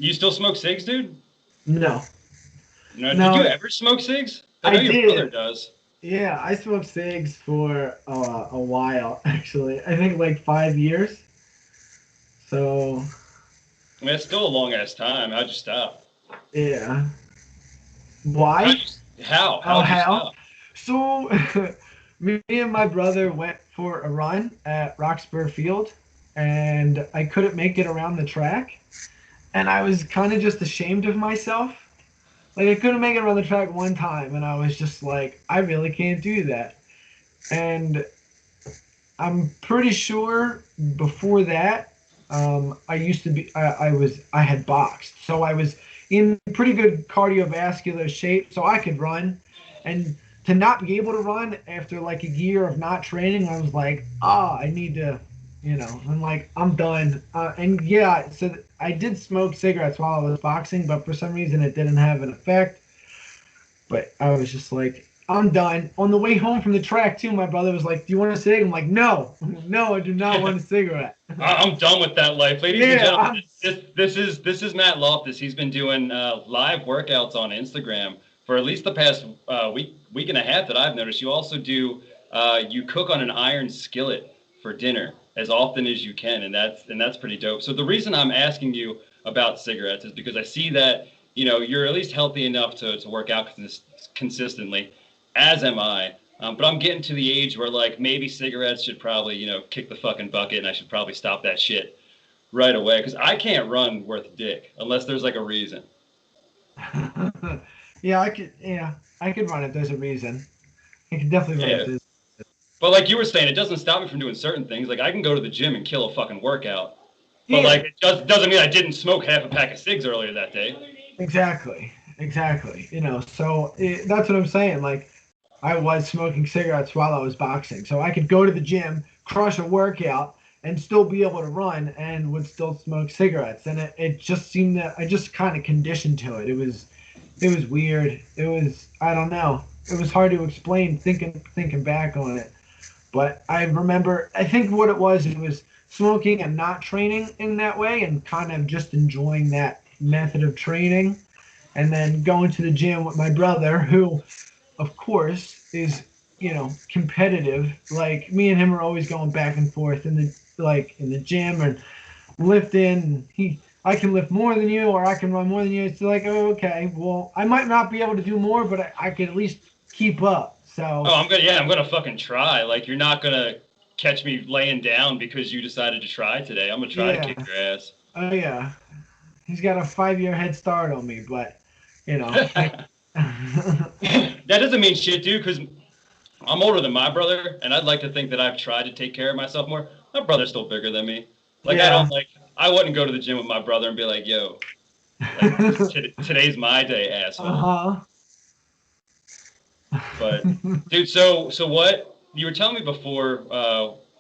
You still smoke cigs, dude? No. No. Did you No, ever smoke cigs? I I know your brother did. does. Yeah, I smoked cigs for a while, actually. I think like 5 years. So, I mean, it's still a long ass time. How'd you stop? yeah. How'd Why? you? How? Oh, How'd you how? stop? So, me and my brother went for a run at Roxburgh Field, and I couldn't make it around the track. And I was kind of just ashamed of myself. Like, I couldn't make it around the track one time, and I was just like, I really can't do that. And I'm pretty sure before that, I used to be, I had boxed. So I was in pretty good cardiovascular shape, so I could run. And to not be able to run after like a year of not training, I was like, I need to, I'm like, I'm done. And yeah, so I did smoke cigarettes while I was boxing, but for some reason it didn't have an effect. But I was just like, I'm done. On the way home from the track, too, my brother was like, "Do you want a cig?" I'm like, "No, no, I do not want a cigarette." I'm done with that life, ladies and Yeah, gentlemen. This is Matt Loftus. He's been doing live workouts on Instagram for at least the past week and a half that I've noticed. You also do you cook on an iron skillet for dinner as often as you can, and that's pretty dope. So the reason I'm asking you about cigarettes is because I see that you're at least healthy enough to work out consistently, as am I. But I'm getting to the age where like maybe cigarettes should probably kick the fucking bucket, and I should probably stop that shit right away because I can't run worth dick unless there's like a reason. yeah, I could run it. There's a reason. I could definitely run it. Yeah. But like you were saying, it doesn't stop me from doing certain things. Like I can go to the gym and kill a fucking workout, but Yeah, like it doesn't mean I didn't smoke half a pack of cigs earlier that day. exactly, exactly. That's what I'm saying. Like, I was smoking cigarettes while I was boxing, so I could go to the gym, crush a workout, and still be able to run, and would still smoke cigarettes. And it just seemed that I just kind of conditioned to it. It was weird. It was, I don't know. It was hard to explain thinking back on it. But I remember, I think what it was smoking and not training in that way, and kind of just enjoying that method of training, and then going to the gym with my brother, who, of course, is competitive. Like, me and him are always going back and forth in the gym and lifting. I can lift more than you, or I can run more than you. It's like, oh, okay, well, I might not be able to do more, but I could at least keep up. Oh, So, I'm gonna fucking try. Like you're not gonna catch me laying down because you decided to try today. I'm gonna try to yeah, kick your ass. oh yeah, he's got a 5 year head start on me, but you know, I, That doesn't mean shit, dude. Because I'm older than my brother, and I'd like to think that I've tried to take care of myself more. My brother's still bigger than me. Like I yeah. don't like. I wouldn't go to the gym with my brother and be like, "Yo, like today's my day, asshole." Uh But huh. dude, so what you were telling me before?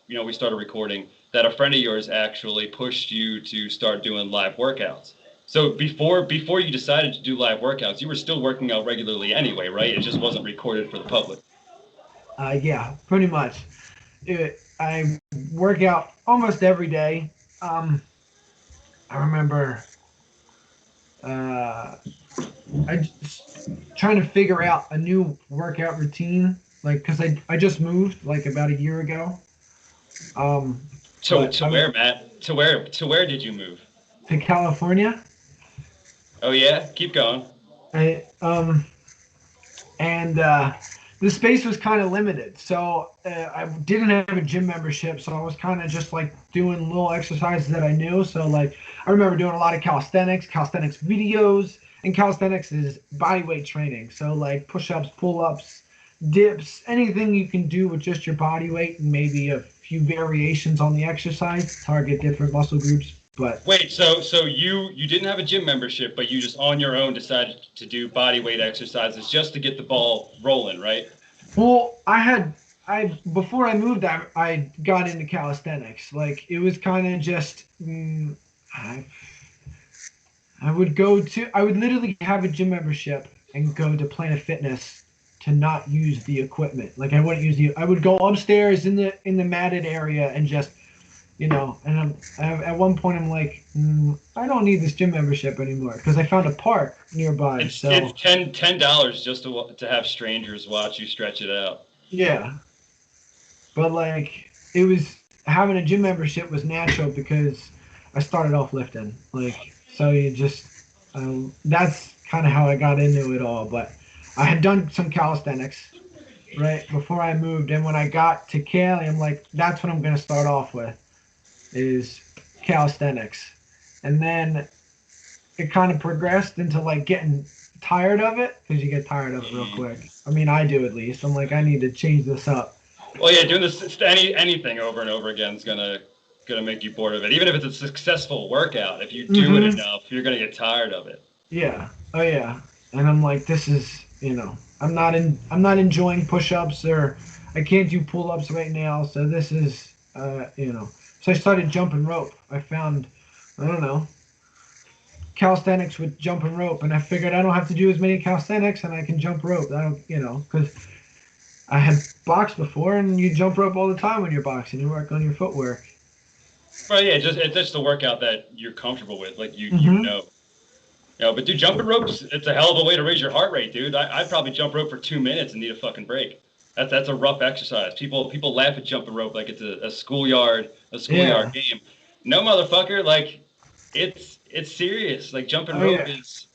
We started recording that a friend of yours actually pushed you to start doing live workouts. So before you decided to do live workouts, you were still working out regularly anyway, right? It just wasn't recorded for the public. Yeah, pretty much. I work out almost every day. Um, I remember uh, I just trying to figure out a new workout routine, like because I just moved like about a year ago. Um, To but to where, Matt? To where did you move? to California. Oh yeah, keep going. I and the space was kind of limited, so I didn't have a gym membership, so I was kind of just like doing little exercises that I knew. So like I remember doing a lot of calisthenics videos, and calisthenics is body weight training. So like push-ups, pull-ups, dips, anything you can do with just your body weight, and maybe a few variations on the exercise to target different muscle groups. But Wait, so you didn't have a gym membership, but you just on your own decided to do body weight exercises just to get the ball rolling, right? well, I before I moved, I got into calisthenics. Like it was kind of just I, I would literally have a gym membership and go to Planet Fitness to not use the equipment. Like I wouldn't use the I would go upstairs in the matted area and just And at one point I'm like, I don't need this gym membership anymore because I found a park nearby. It's So it's $10 just to have strangers watch you stretch it out. yeah, but like it was having a gym membership was natural because I started off lifting. Like so, you just that's kind of how I got into it all. But I had done some calisthenics right before I moved, and when I got to Cali, I'm like, that's what I'm gonna start off with is calisthenics, and then it kind of progressed into like getting tired of it because you get tired of it real quick. I mean, I do at least. I'm like, I need to change this up. Well, yeah, doing this anything over and over again is gonna make you bored of it. Even if it's a successful workout, if you do it enough, you're gonna get tired of it. Yeah. Oh yeah. And I'm like, this is, I'm not enjoying push-ups or I can't do pull-ups right now. So this is, So I started jumping rope. I found, I don't know, calisthenics with jumping rope, and I figured I don't have to do as many calisthenics and I can jump rope. I don't, because I had boxed before, and you jump rope all the time when you're boxing. You work on your footwork. Right, yeah, it's just a workout that you're comfortable with, like you know. But dude, jumping ropes, it's a hell of a way to raise your heart rate, dude. I'd probably jump rope for 2 minutes and need a fucking break. That's a rough exercise. People laugh at jumping rope like it's a schoolyard game. No, motherfucker, like it's serious. Like jumping rope is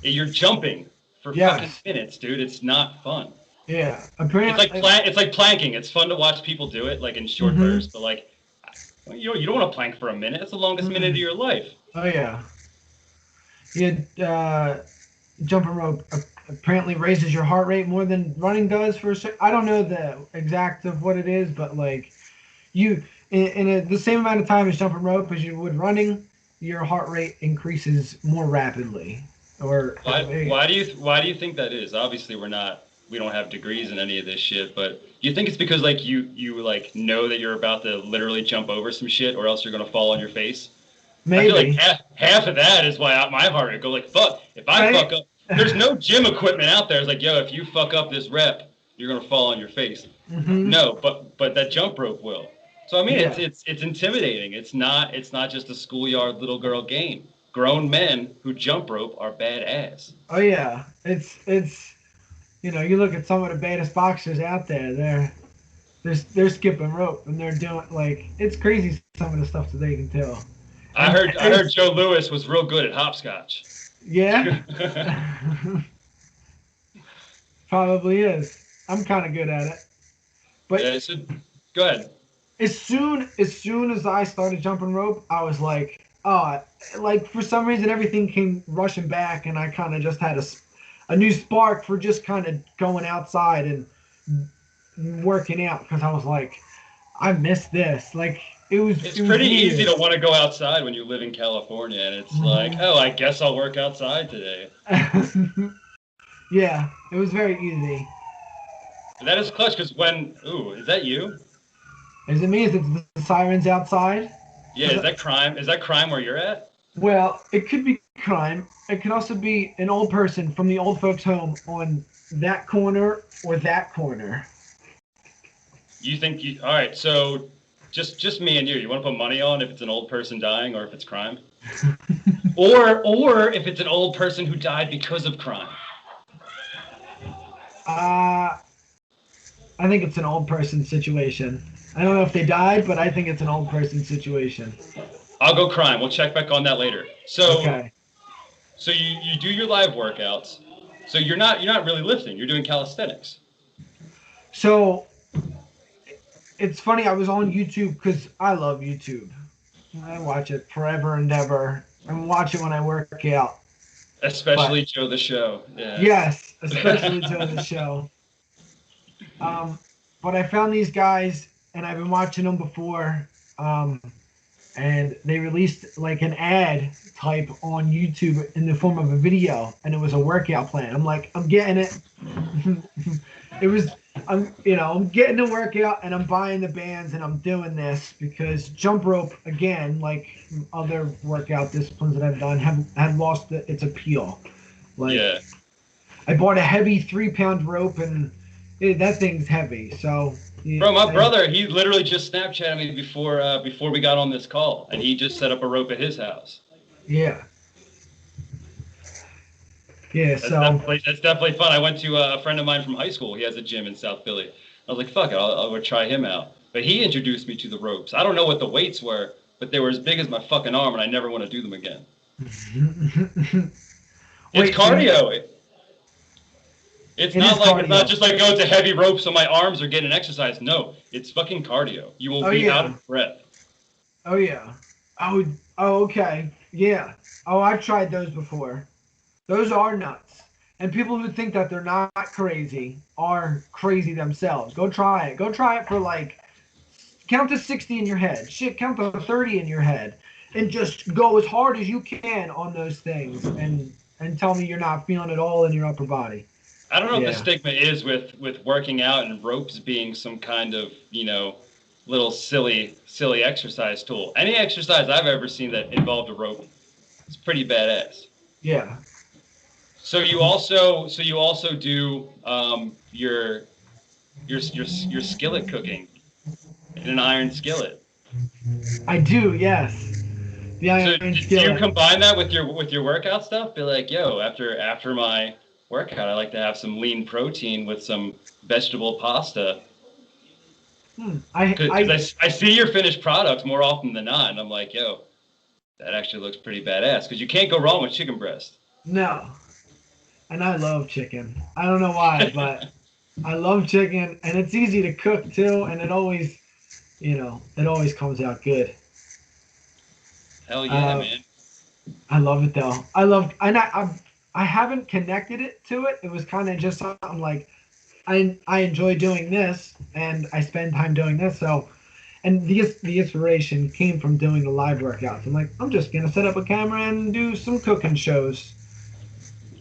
you're jumping for fucking minutes, dude. It's not fun. Yeah, it's like planking. It's fun to watch people do it, like in short bursts, but like you don't want to plank for a minute. It's the longest minute of your life. Oh yeah. Yeah, jumping rope apparently raises your heart rate more than running does for a second. I don't know the exact of what it is, but like you in the same amount of time as jumping rope as you would running, your heart rate increases more rapidly. Or why do you think that is? Obviously, we don't have degrees in any of this shit, but do you think it's because like you like know that you're about to literally jump over some shit, or else you're gonna fall on your face? Maybe. I feel like half of that is why my heart rate go like fuck. If I fuck up, there's no gym equipment out there. It's like, yo, if you fuck up this rep, you're gonna fall on your face. No, but that jump rope will. So I mean, it's intimidating. It's not just a schoolyard little girl game. Grown men who jump rope are badass. Oh yeah, it's you look at some of the baddest boxers out there. They're skipping rope and they're doing like it's crazy some of the stuff that they can do. I heard Joe Louis was real good at hopscotch. Yeah. Probably is. I'm kind of good at it. But yeah, so, go ahead. As soon as I started jumping rope, I was like, like for some reason everything came rushing back, and I kind of just had a new spark for just kind of going outside and working out because I was like, I missed this. Like it's pretty easy to want to go outside when you live in California, and it's like, oh, I guess I'll work outside today. Yeah, it was very easy. That is clutch because is that you? Is it me? Is it the sirens outside? Yeah, is that crime? Is that crime where you're at? Well, it could be crime. It could also be an old person from the old folks' home on that corner or that corner. You think all right, so just me and you. You want to put money on if it's an old person dying or if it's crime? or if it's an old person who died because of crime? I think it's an old person situation. I don't know if they died, but I think it's an old person situation. I'll go crime. We'll check back on that later. So, okay. So you do your live workouts. So you're not really lifting. You're doing calisthenics. So it's funny. I was on YouTube because I love YouTube. I watch it forever and ever. I watch it when I work out. Especially Joe the Show. Yeah. Yes, especially Joe the Show. But I found these guys, and I've been watching them before, and they released like an ad type on YouTube in the form of a video, and it was a workout plan. I'm like, I'm getting it. I'm getting the workout, and I'm buying the bands, and I'm doing this because jump rope, again, like other workout disciplines that I've done, had lost its appeal. Like, yeah. I bought a heavy 3-pound rope, and that thing's heavy. So, Bro, my brother, he literally just Snapchatted me before we got on this call, and he just set up a rope at his house. Yeah. Yeah, That's definitely fun. I went to a friend of mine from high school. He has a gym in South Philly. I was like, fuck it, I'll go try him out. But he introduced me to the ropes. I don't know what the weights were, but they were as big as my fucking arm, and I never want to do them again. It's cardio. It's not just like, oh, it's a heavy rope so my arms are getting exercise. No, it's fucking cardio. You will be out of breath. Oh, yeah. Oh, okay. Yeah. Oh, I've tried those before. Those are nuts. And people who think that they're not crazy are crazy themselves. Go try it. Go try it for like, count to 60 in your head. Shit, count to 30 in your head. And just go as hard as you can on those things. And tell me you're not feeling it all in your upper body. I don't know what the stigma is with working out and ropes being some kind of, little silly exercise tool. Any exercise I've ever seen that involved a rope is pretty badass. Yeah. So you also do your skillet cooking in an iron skillet. I do, yes. The iron skillet. Do you combine that with your workout stuff? Be like, yo, after my workout, I like to have some lean protein with some vegetable pasta. I see your finished products more often than not, and I'm like, yo, that actually looks pretty badass. Because you can't go wrong with chicken breast. No. And I love chicken. I don't know why, but I love chicken, and it's easy to cook too, and it always, it always comes out good. Hell yeah, man. I love it though. I haven't connected it to it. It was kind of just something like, I enjoy doing this, and I spend time doing this. So, and the inspiration came from doing the live workouts. I'm like, I'm just gonna set up a camera and do some cooking shows.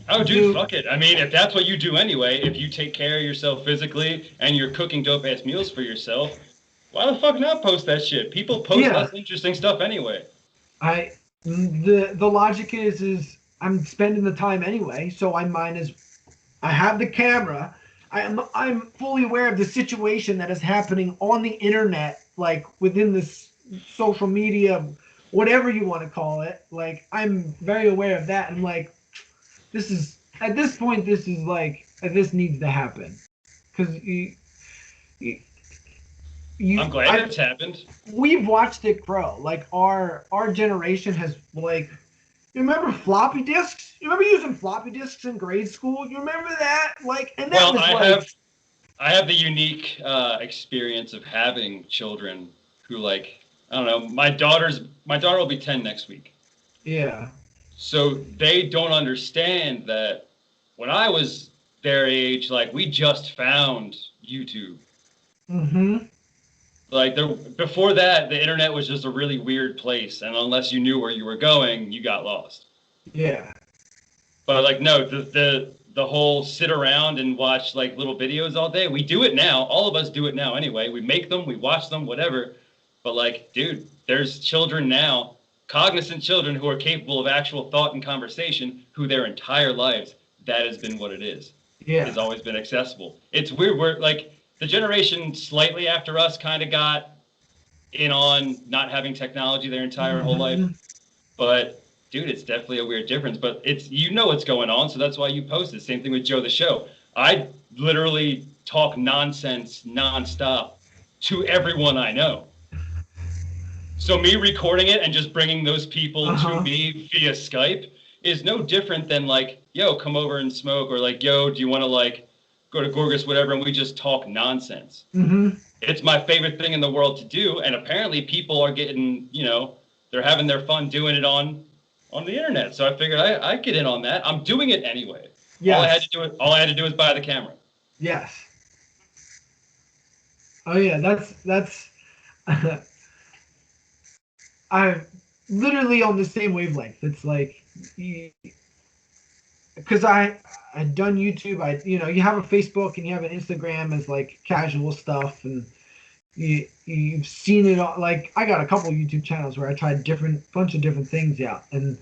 Oh, dude, fuck it. I mean, if that's what you do anyway, if you take care of yourself physically and you're cooking dope-ass meals for yourself, why the fuck not post that shit? People post less interesting stuff anyway. The logic is I'm spending the time anyway, so I have the camera. I'm fully aware of the situation that is happening on the internet, like within this social media, whatever you want to call it. Like, I'm very aware of that. And like, this needs to happen. Because I'm glad it's happened. We've watched it grow. Like, our generation has, like, you remember floppy disks? You remember using floppy disks in grade school? You remember that? Like, and that I have the unique experience of having children who, like, I don't know. My daughter will be 10 next week. Yeah. So they don't understand that when I was their age, like, we just found YouTube. Mm-hmm. Like, before that, the internet was just a really weird place, and unless you knew where you were going, you got lost. Yeah. But like, no, the whole sit around and watch like little videos all day. We do it now. All of us do it now anyway. We make them, we watch them, whatever. But like, dude, there's children now, cognizant children who are capable of actual thought and conversation, who their entire lives, that has been what it is. Yeah. It's always been accessible. It's weird. We're like, the generation slightly after us kind of got in on not having technology their entire whole life. But dude, it's definitely a weird difference. But it's, what's going on, so that's why you post it. Same thing with Joe the Show. I literally talk nonsense nonstop to everyone I know. So me recording it and just bringing those people to me via Skype is no different than like, yo, come over and smoke, or like, yo, do you want to like go to Gorgas, whatever, and we just talk nonsense. It's my favorite thing in the world to do, and apparently people are getting, they're having their fun doing it on the internet. So I figured I get in on that. I'm doing it anyway. Yes. All I had to do is buy the camera. Yes. Oh yeah, that's I'm literally on the same wavelength. It's like, because I've done YouTube. You have a Facebook and you have an Instagram as like casual stuff, and you've seen it all. Like, I got a couple of YouTube channels where I tried bunch of different things out, and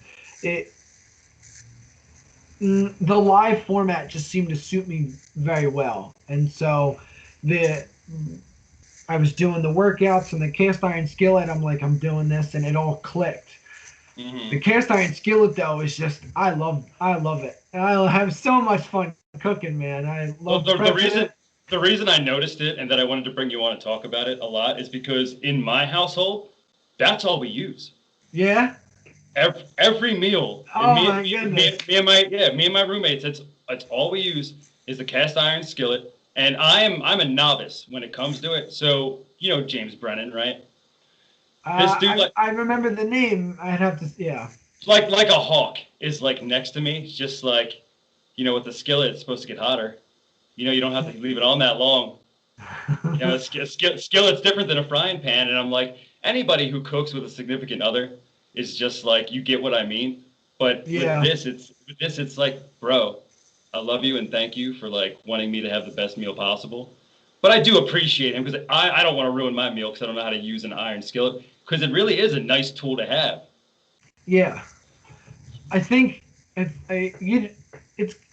the live format just seemed to suit me very well. And so I was doing the workouts and the cast iron skillet. I'm like, I'm doing this, and it all clicked. The cast iron skillet though is just I love it. And I have so much fun cooking, man. I Well, love prepping it. the reason I noticed it and that I wanted to bring you on and talk about it a lot is because in my household, that's all we use. Yeah. Every meal. Oh my goodness. Me and my roommates. It's all we use is the cast iron skillet. And I'm a novice when it comes to it. So you know James Brennan, right? This dude, I remember the name. I'd have to, yeah. like a hawk is like next to me. It's just like, you know, with the skillet, it's supposed to get hotter. You know, you don't have to leave it on that long. You know, skillet's different than a frying pan, and I'm like, anybody who cooks with a significant other is just like, you get what I mean. But Yeah. with this, it's like, bro, I love you and thank you for like wanting me to have the best meal possible. But I do appreciate him because I don't want to ruin my meal because I don't know how to use an iron skillet because it really is a nice tool to have. Yeah. I think it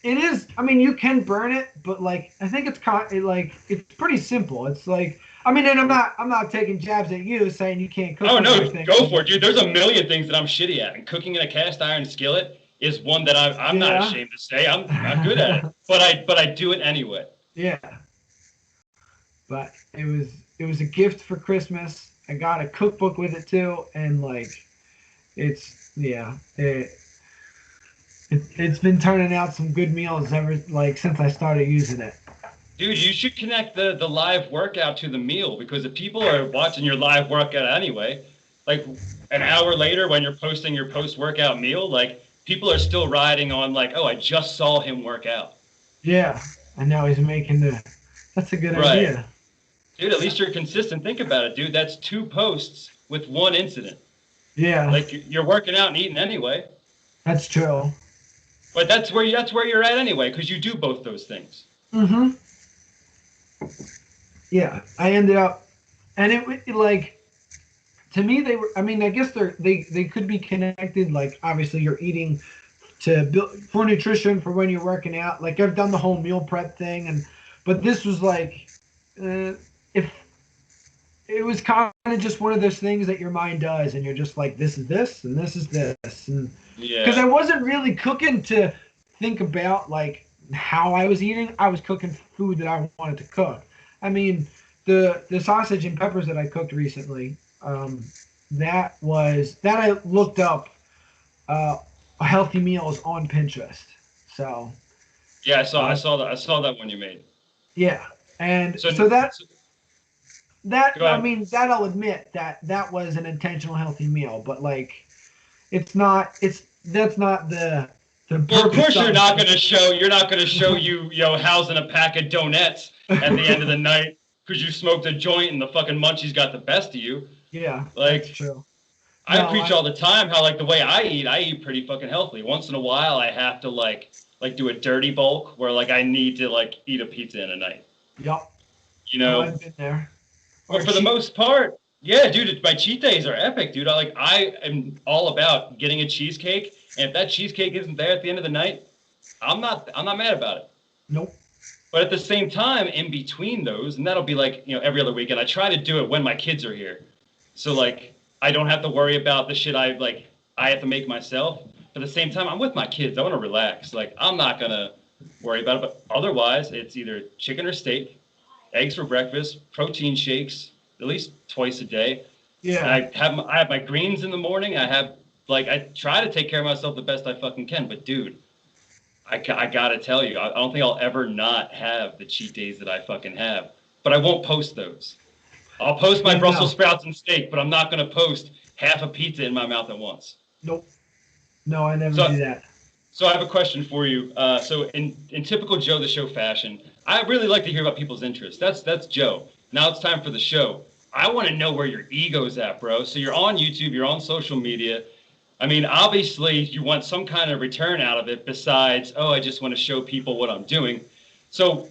is. I mean, you can burn it, but like I think it's pretty simple. It's like, I mean, and I'm not taking jabs at you saying you can't cook. Oh no, everything. go for it, dude. There's a million things that I'm shitty at, and cooking in a cast iron skillet is one that I'm not ashamed to say. I'm not good at it, but I do it anyway. Yeah. But it was a gift for Christmas. I got a cookbook with it too, and like, it's it's been turning out some good meals ever like since I started using it. Dude, you should connect the live workout to the meal because if people are watching your live workout anyway, like an hour later when you're posting your post-workout meal, like people are still riding on like, oh, I just saw him work out. Yeah, and now he's making that's a good idea. Dude, at least you're consistent. Think about it, dude. That's 2 posts with 1 incident. Yeah. Like you're working out and eating anyway. That's true. But that's where you're at anyway, because you do both those things. Mm-hmm. Yeah, I ended up, and it like, to me they were. I mean, I guess they could be connected. Like, obviously, you're eating to build for nutrition for when you're working out. Like, I've done the whole meal prep thing, but this was like, if it was kind of just one of those things that your mind does, and you're just like, this is this, and this is this, and because I wasn't really cooking to think about like how I was eating. I was cooking food that I wanted to cook. I mean, the sausage and peppers that I cooked recently, that I looked up healthy meals on Pinterest. So yeah, I saw that one you made. Yeah, and so that I mean, that I'll admit that was an intentional healthy meal, but like that's not the well, of course you're not going to show you know housing a pack of donuts at the end of the night because you smoked a joint and the fucking munchies got the best of you. Yeah, like that's true. I preach all the time how like the way I eat pretty fucking healthy. Once in a while I have to like do a dirty bulk where like I need to like eat a pizza in a night. Yep. You know, I've been there. But for the most part, yeah, dude, my cheat days are epic, dude. I am all about getting a cheesecake, and if that cheesecake isn't there at the end of the night, I'm not mad about it. Nope. But at the same time, in between those, and that'll be like, you know, every other weekend, I try to do it when my kids are here. So like I don't have to worry about the shit I have to make myself. But at the same time, I'm with my kids. I want to relax. Like I'm not gonna worry about it. But otherwise, it's either chicken or steak, eggs for breakfast, protein shakes at least twice a day. Yeah. And I have my greens in the morning. I try to take care of myself the best I fucking can. But dude, I gotta tell you, I don't think I'll ever not have the cheat days that I fucking have. But I won't post those. I'll post my Brussels sprouts and steak, but I'm not gonna post half a pizza in my mouth at once. Nope. No, I never do that. So I have a question for you. So in typical Joe the Show fashion, I really like to hear about people's interests. That's Joe. Now it's time for the show. I want to know where your ego's at, bro. So you're on YouTube, you're on social media. I mean, obviously you want some kind of return out of it besides, oh, I just want to show people what I'm doing. So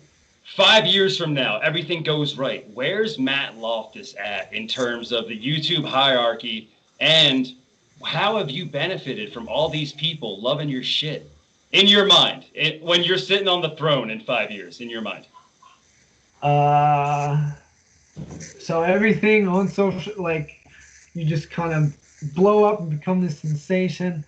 5 years from now, everything goes right. Where's Matt Loftus at in terms of the YouTube hierarchy, and how have you benefited from all these people loving your shit in your mind when you're sitting on the throne in 5 years in your mind? So everything on social, like, you just kind of blow up and become this sensation.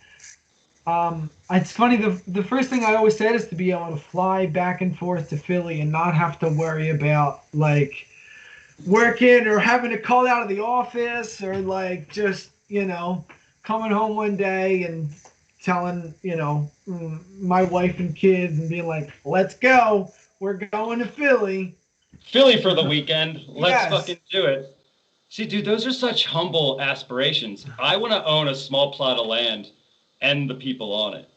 It's funny. The first thing I always said is to be able to fly back and forth to Philly and not have to worry about like working or having to call out of the office or like just coming home one day and telling my wife and kids and being like, let's go, we're going to Philly. Philly for the weekend. Let's Yes. fucking do it. See, dude, those are such humble aspirations. I want to own a small plot of land and the people on it.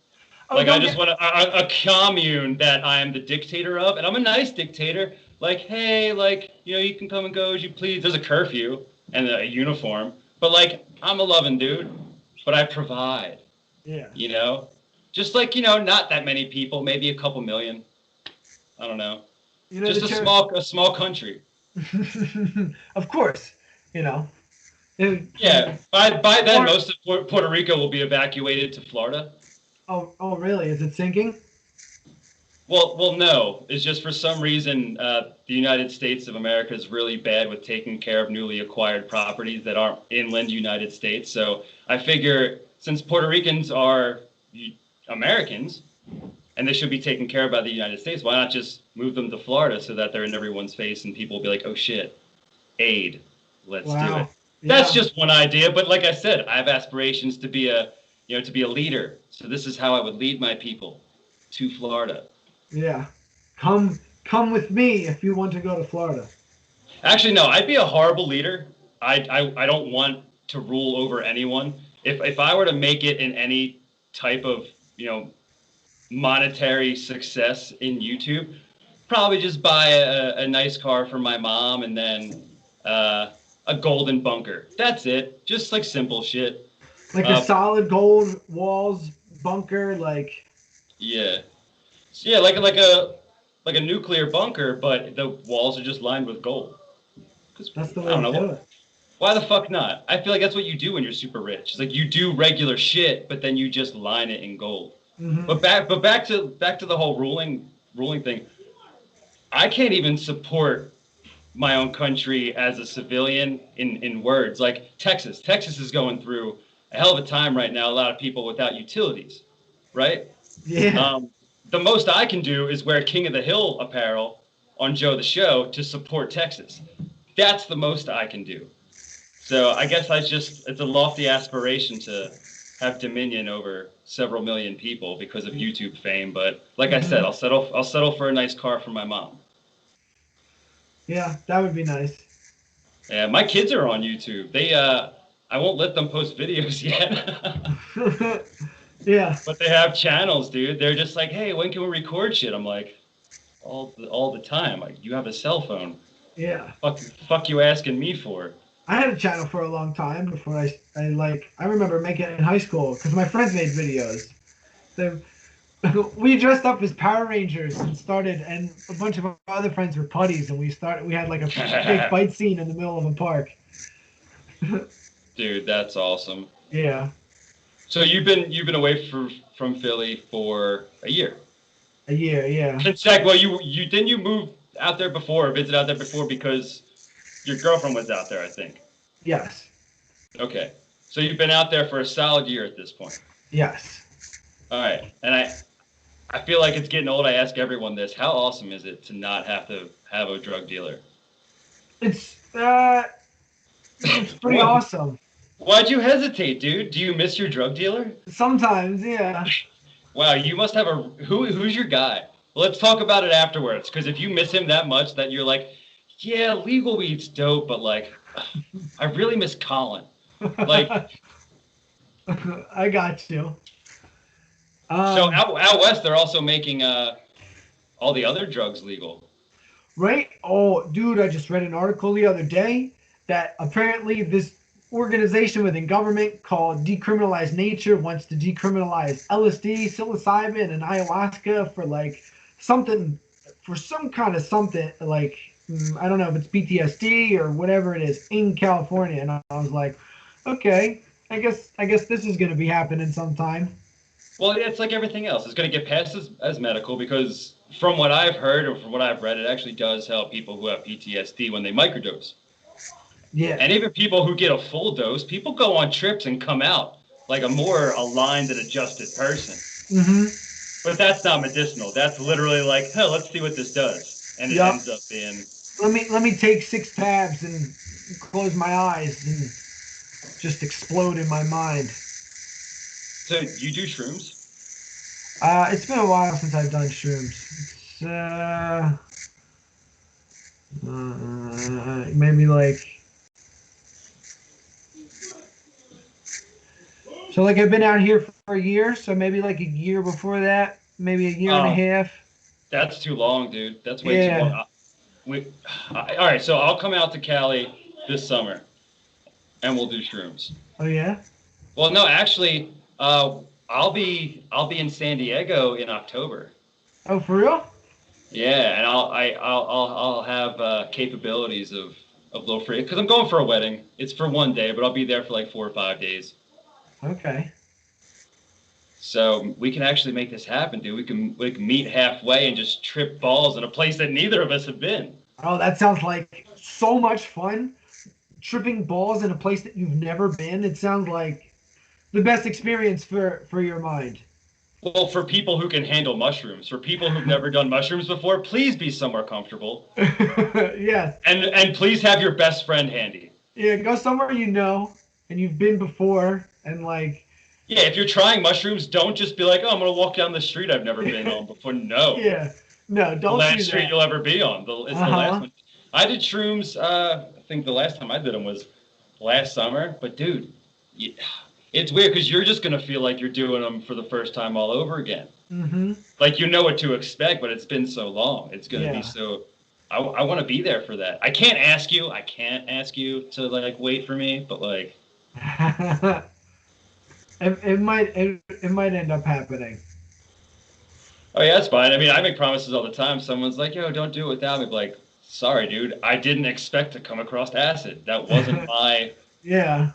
Oh, Like, I don't just get. want a commune that I am the dictator of, and I'm a nice dictator. Like, hey, like, you can come and go as you please. There's a curfew and a uniform, but like, I'm a loving dude, but I provide, Yeah. you know? Just like, not that many people, maybe a couple million. I don't know. The Just church. a small country. Of course, you know. Yeah, by then, Or most of Puerto Rico will be evacuated to Florida. oh, really? Is it sinking? Well, no. It's just for some reason the United States of America is really bad with taking care of newly acquired properties that aren't inland United States. So I figure since Puerto Ricans are Americans and they should be taken care of by the United States, why not just move them to Florida so that they're in everyone's face and people will be like, oh shit, aid, let's do it. Wow. That's Yeah. just one idea, but like I said, I have aspirations to be a leader. So this is how I would lead my people to Florida. Yeah. Come with me if you want to go to Florida. Actually, no, I'd be a horrible leader. I don't want to rule over anyone. If I were to make it in any type of, monetary success in YouTube, probably just buy a nice car for my mom and then a golden bunker. That's it. Just like simple shit. Like a Uh, solid gold walls bunker, like yeah. So yeah, like a nuclear bunker, but the walls are just lined with gold. Because that's the I way don't to know do what. it. Why the fuck not? I feel like that's what you do when you're super rich. It's like you do regular shit, but then you just line it in gold. Hmm. But back to the whole ruling thing. I can't even support my own country as a civilian in words. Like Texas is going through a hell of a time right now. A lot of people without utilities, right? Yeah. Um, the most I can do is wear King of the Hill apparel on Joe the Show to support Texas. That's the most I can do. So I guess it's a lofty aspiration to have dominion over several million people because of YouTube fame. But like I said, Hmm. I'll settle for a nice car for my mom. Yeah, that would be nice. Yeah, my kids are on YouTube. I won't let them post videos yet, Yeah. but they have channels, dude. They're just like, hey, when can we record shit? I'm like, all the time. Like, you have a cell phone. Yeah. Fuck you asking me for? I had a channel for a long time before I remember making it in high school because my friends made videos. They, we dressed up as Power Rangers and started, and a bunch of our other friends were putties, and we had like a big fight scene in the middle of a park. Dude, that's awesome. Yeah, So you've been away from Philly for a year. a year. Yeah. Well, you didn't you move out there before, or visit out there before because your girlfriend was out there, I think. Yes. Okay, so you've been out there for a solid year at this point. Yes. All right, and I feel like it's getting old. I ask everyone this: how awesome is it to not have to have a drug dealer? It's uh, it's pretty What? awesome. Why'd you hesitate, dude? Do you miss your drug dealer? Sometimes, yeah. Wow, you must have who's your guy? Let's talk about it afterwards, because if you miss him that much that you're like, yeah, legal weed's dope, but like, I really miss Colin. Like, I got you. so Um, out west, they're also making all the other drugs legal. right? Oh, dude, I just read an article the other day that apparently this organization within government called Decriminalize Nature wants to decriminalize LSD, psilocybin, and ayahuasca for like something, for some kind of something like I don't know if it's PTSD or whatever it is in California. And I was like, okay, I guess this is going to be happening sometime. Well, it's like everything else. It's going to get passed as medical because from what I've heard or from what I've read, it actually does help people who have PTSD when they microdose. Yeah. And even people who get a full dose, people go on trips and come out like a more aligned and adjusted person. Mm-hmm. But that's not medicinal. That's literally like, hey, let's see what this does. And it Yep. ends up being... Let me take 6 tabs and close my eyes and just explode in my mind. So you do shrooms? It's been a while since I've done shrooms. It's maybe like, so like I've been out here for a year, so maybe like a year before that, maybe a year and a half. That's too long, dude. That's way too Yeah. long. All right, so I'll come out to Cali this summer, and we'll do shrooms. Oh yeah. Well, no, actually, I'll be in San Diego in October. Oh, for real? Yeah, and I'll have capabilities of low free because I'm going for a wedding. It's for one day, but I'll be there for like 4 or 5 days. Okay. So we can actually make this happen, dude. We can meet halfway and just trip balls in a place that neither of us have been. Oh, that sounds like so much fun. Tripping balls in a place that you've never been. It sounds like the best experience for your mind. Well, for people who can handle mushrooms, for people who've never done mushrooms before, please be somewhere comfortable. Yes. And please have your best friend handy. Yeah, go somewhere you know and you've been before and like. Yeah, if you're trying mushrooms, don't just be like, oh, I'm going to walk down the street I've never been on before. No. Yeah. No, don't the do last that. street you'll ever be on. It's the last one. I did shrooms, I think the last time I did them was last summer. But, dude, it's weird because you're just going to feel like you're doing them for the first time all over again. Mm-hmm. Like you know what to expect, but it's been so long. It's going to be so... I want to be there for that. I can't ask you to, like, wait for me, but, like... it might end up happening. Oh, yeah, that's fine. I mean, I make promises all the time. Someone's like, yo, don't do it without me. Like, sorry, dude. I didn't expect to come across acid. That wasn't my... Yeah.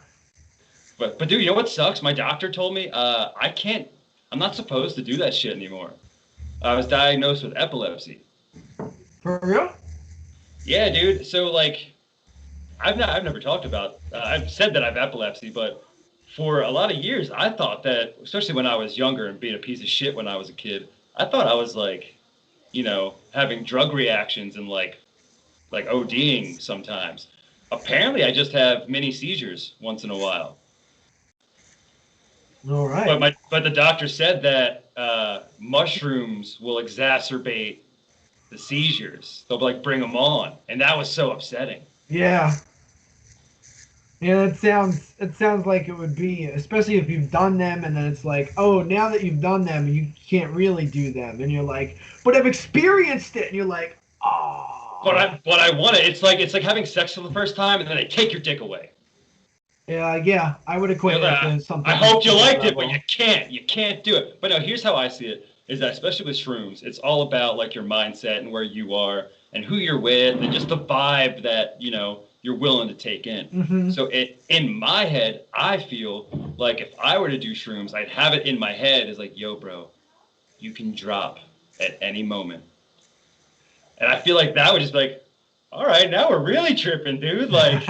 But dude, you know what sucks? My doctor told me I'm not supposed to do that shit anymore. I was diagnosed with epilepsy. For real? Yeah, dude. So, like, I've never talked about... I've said that I have epilepsy, but for a lot of years, I thought that, especially when I was younger and being a piece of shit when I was a kid, I thought I was like, you know, having drug reactions and like ODing sometimes. Apparently, I just have mini seizures once in a while. All right. But the doctor said that mushrooms will exacerbate the seizures. They'll like bring them on, and that was so upsetting. Yeah. Yeah, it sounds like it would be, especially if you've done them and then it's like, oh, now that you've done them, you can't really do them. And you're like, but I've experienced it. And you're like, oh. But I want it. It's like having sex for the first time and then they take your dick away. Yeah, I would equate it to something. I hope you liked it, but you can't do it. But no, here's how I see it, is that especially with shrooms, it's all about like your mindset and where you are and who you're with and just the vibe that, you know, you're willing to take in. Mm-hmm. So in my head, I feel like if I were to do shrooms, I'd have it in my head as like, yo, bro, you can drop at any moment. And I feel like that would just be like, all right, now we're really tripping, dude. Like,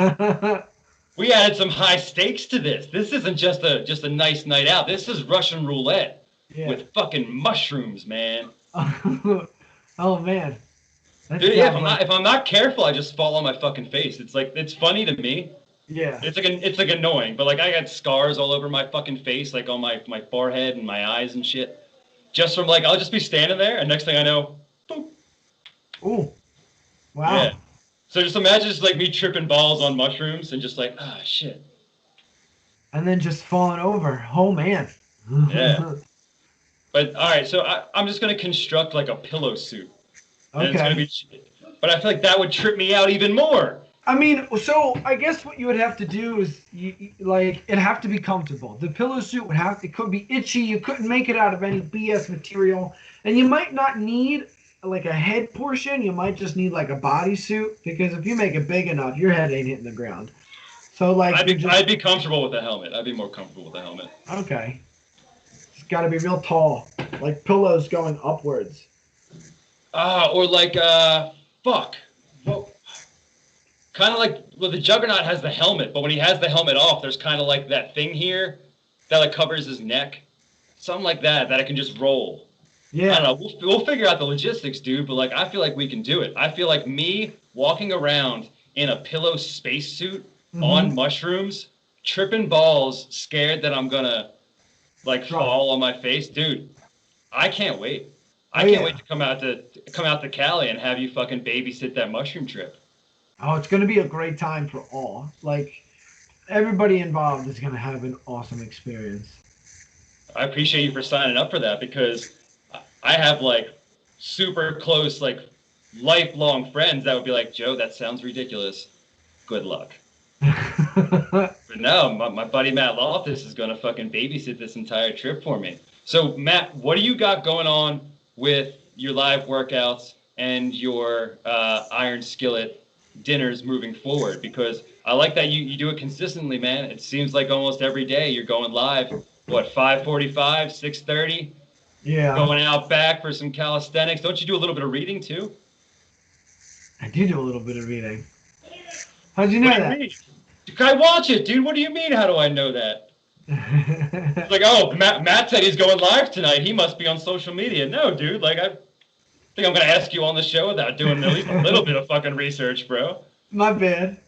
we added some high stakes to this. This isn't just a nice night out. This is Russian roulette with fucking mushrooms, man. Oh, man. Dude, yeah, if I'm not careful, I just fall on my fucking face. It's like, it's funny to me. Yeah. It's like annoying, but like I got scars all over my fucking face, like on my forehead and my eyes and shit. Just from like, I'll just be standing there and next thing I know, boop. Ooh. Wow. Yeah. So just imagine just like me tripping balls on mushrooms and just like, ah, shit. And then just falling over. Oh, man. Yeah. But all right, so I'm just going to construct like a pillow suit. And Okay. it's gonna be, but I feel like that would trip me out even more. I mean, so I guess what you would have to do is, it'd have to be comfortable. The pillow suit it could be itchy. You couldn't make it out of any BS material. And you might not need like a head portion. You might just need like a bodysuit because if you make it big enough, your head ain't hitting the ground. So like, I'd be comfortable with a helmet. I'd be more comfortable with a helmet. Okay. It's got to be real tall, like pillows going upwards. Or like fuck. Well, kind of like, well, the Juggernaut has the helmet, but when he has the helmet off, there's kind of like that thing here that like covers his neck, something like that I can just roll. I don't Yeah. know. We'll figure out the logistics, dude. But like, I feel like we can do it. I feel like me walking around in a pillow spacesuit Mm-hmm. on mushrooms, tripping balls, scared that I'm gonna like Drop. fall on my face, dude. I can't wait. Oh I can't wait yeah. to come out to Cali and have you fucking babysit that mushroom trip. Oh, it's gonna be a great time for all. Like everybody involved is gonna have an awesome experience. I appreciate you for signing up for that because I have like super close, like lifelong friends that would be like, Joe, that sounds ridiculous. Good luck. But no, my buddy Matt Loftus is going to fucking babysit this entire trip for me. So, Matt, what do you got going on with your live workouts and your Iron Skillet dinners moving forward? Because I like that you do it consistently, man. It seems like almost every day you're going live. What, 5:45, 6:30? Yeah, Going out back for some calisthenics. Don't you do a little bit of reading too? I do a little bit of reading. How'd you What know do you that? read? I watch it, dude. What do you mean? How do I know that? It's like, oh, Matt said he's going live tonight. He must be on social media. No, dude. Like, I think I'm gonna ask you on the show without doing at least a little bit of fucking research, bro. My bad.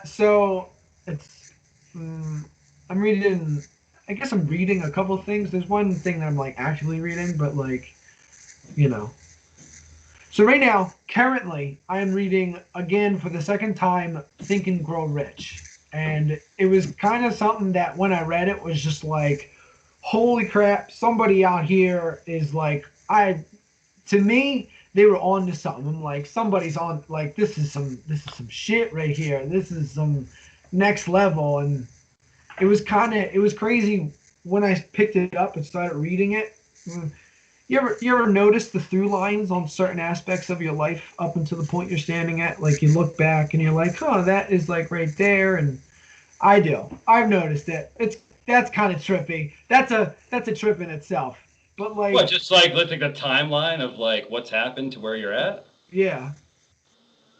So it's I'm reading. I guess I'm reading a couple of things. There's one thing that I'm like actively reading, but like you know. So right now, currently, I am reading again for the second time Think and Grow Rich, and it was kind of something that when I read it was just like, holy crap! Somebody out here is like I. To me, they were on to something. I'm like, somebody's on. Like this is some shit right here. This is some next level, and it was crazy when I picked it up and started reading it. You ever notice the through lines on certain aspects of your life up until the point you're standing at? Like you look back and you're like, oh, that is like right there, and I do. I've noticed it. That's kind of trippy. That's a trip in itself. But What, like, just like looking at the timeline of like what's happened to where you're at? yeah.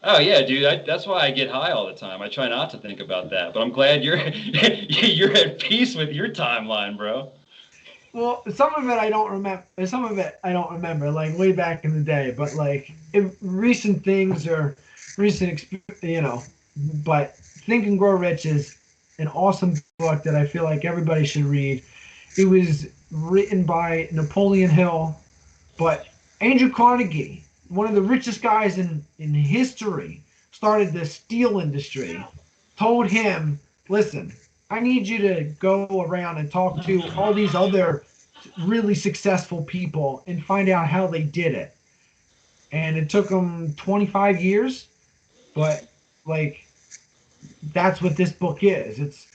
Oh yeah, dude. That's why I get high all the time. I try not to think about that. But I'm glad you're you're at peace with your timeline, bro. Well, some of it I don't remember. Some of it I don't remember, like way back in the day. But like recent things or you know. But Think and Grow Rich is an awesome book that I feel like everybody should read. It was written by Napoleon Hill, but Andrew Carnegie, one of the richest guys in history, started the steel industry. Told him, listen, I need you to go around and talk to all these other really successful people and find out how they did it. And it took him 25 years, but like that's what this book is. It's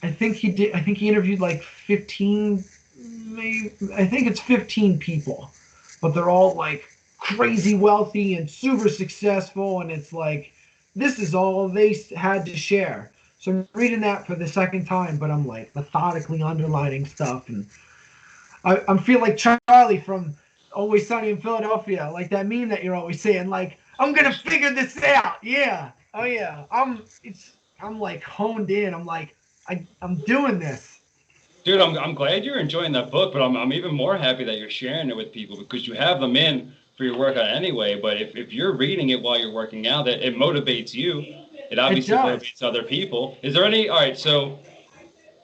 I think he did. I think he interviewed like 15, maybe. I think it's 15 people, but they're all like crazy wealthy and super successful, and it's like this is all they had to share. So I'm reading that for the second time, but I'm like methodically underlining stuff, and I feel like Charlie from Always Sunny in Philadelphia, like that meme that you're always saying, like I'm gonna figure this out. Yeah, oh yeah. I'm like honed in. I'm like I'm doing this. Dude, I'm glad you're enjoying that book, but I'm even more happy that you're sharing it with people because you have them in for your workout anyway. But if you're reading it while you're working out, that it motivates you. It It obviously does. motivates other people. Is there any? All right, so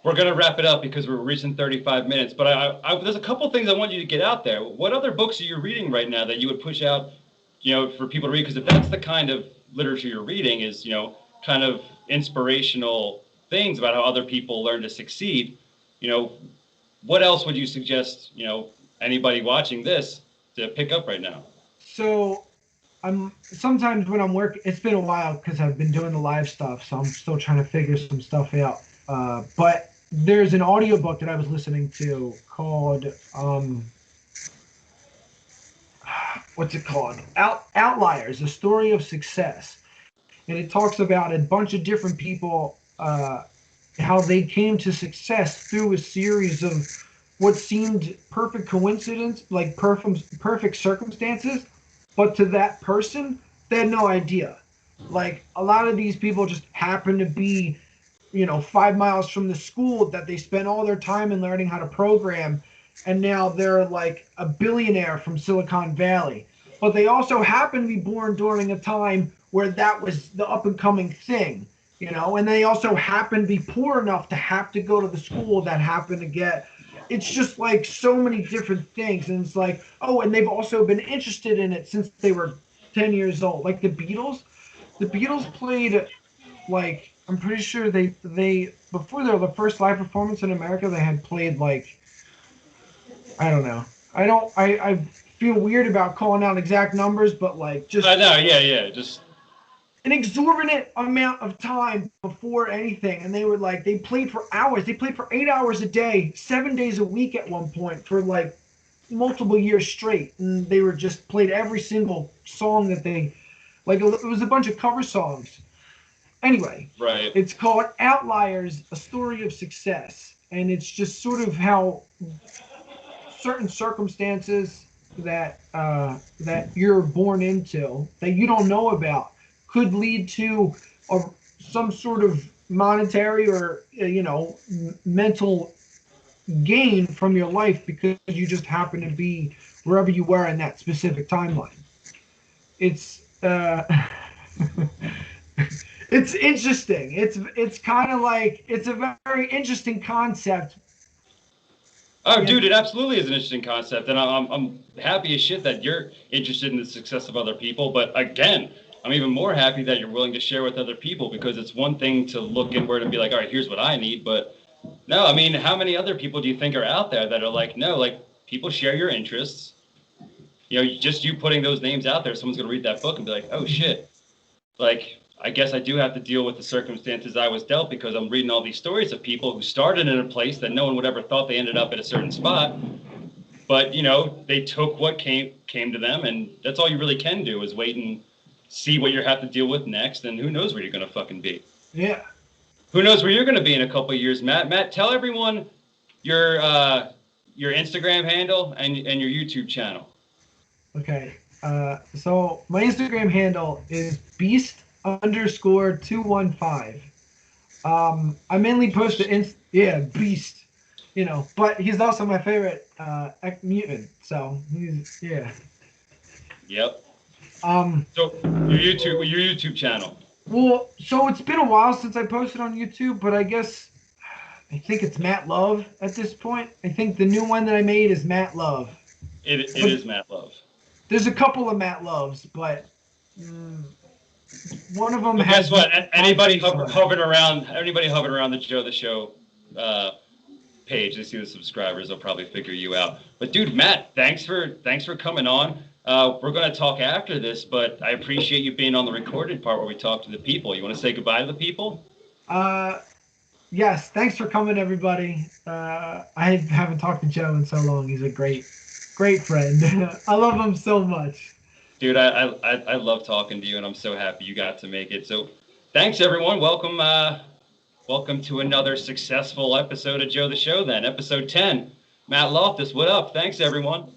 we're gonna wrap it up because we're reaching 35 minutes. But there's a couple things I want you to get out there. What other books are you reading right now that you would push out, for people to read? Because if that's the kind of literature you're reading, is kind of inspirational things about how other people learn to succeed. You know, what else would you suggest? Anybody watching this to pick up right now? So I'm sometimes when I'm working. It's been a while because I've been doing the live stuff, so I'm still trying to figure some stuff out. But there's an audiobook that I was listening to called what's it called? Outliers: A Story of Success, and it talks about a bunch of different people, how they came to success through a series of what seemed perfect coincidence, like perfect circumstances, but to that person, they had no idea. Like a lot of these people just happen to be, 5 miles from the school that they spent all their time in learning how to program, and now they're like a billionaire from Silicon Valley. But they also happen to be born during a time where that was the up and coming thing, and they also happen to be poor enough to have to go to the school that happened to get. It's just like so many different things, and it's like, oh, and they've also been interested in it since they were 10 years old. Like the Beatles. The Beatles played, like, I'm pretty sure they before their the first live performance in America, they had played, like, I don't know. I feel weird about calling out exact numbers, but like just I know, yeah. Just an exorbitant amount of time before anything. And they played for hours. They played for 8 hours a day, 7 days a week at one point for like multiple years straight. And they were just played every single song that they, like, it was a bunch of cover songs. Anyway, right. it's called Outliers, A Story of Success. And it's just sort of how certain circumstances that you're born into that you don't know about could lead to some sort of monetary or mental gain from your life because you just happen to be wherever you were in that specific timeline. It's it's interesting. It's kind of like it's a very interesting concept. Oh, dude, it absolutely is an interesting concept, and I'm happy as shit that you're interested in the success of other people. But again, I'm even more happy that you're willing to share with other people, because it's one thing to look inward and be like, all right, here's what I need. But no, I mean, how many other people do you think are out there that are like, no, like people share your interests. Just you putting those names out there, someone's gonna read that book and be like, oh shit, like I guess I do have to deal with the circumstances I was dealt, because I'm reading all these stories of people who started in a place that no one would ever thought they ended up at a certain spot. But they took what came to them, and that's all you really can do is wait and see what you have to deal with next, and who knows where you're gonna fucking be. Yeah. Who knows where you're gonna be in a couple of years, Matt? Matt, tell everyone your Instagram handle and your YouTube channel. Okay. So my Instagram handle is beast_215. I mainly post beast. But he's also my favorite mutant. So yeah. Yep. So your YouTube channel. Well, so it's been a while since I posted on YouTube, but I think it's Matt Love at this point. I think the new one that I made is Matt Love. It is Matt Love. There's a couple of Matt Loves, but one of them well, has. Guess what? Anybody hovering around the Joe the Show page, they see the subscribers, they'll probably figure you out. But dude, Matt, thanks for coming on. We're going to talk after this, but I appreciate you being on the recorded part where we talk to the people. You want to say goodbye to the people? Yes. Thanks for coming, everybody. I haven't talked to Joe in so long. He's a great friend. I love him so much. Dude, I love talking to you, and I'm so happy you got to make it. So thanks, everyone. Welcome to another successful episode of Joe the Show then. Episode 10. Matt Loftus, what up? Thanks, everyone.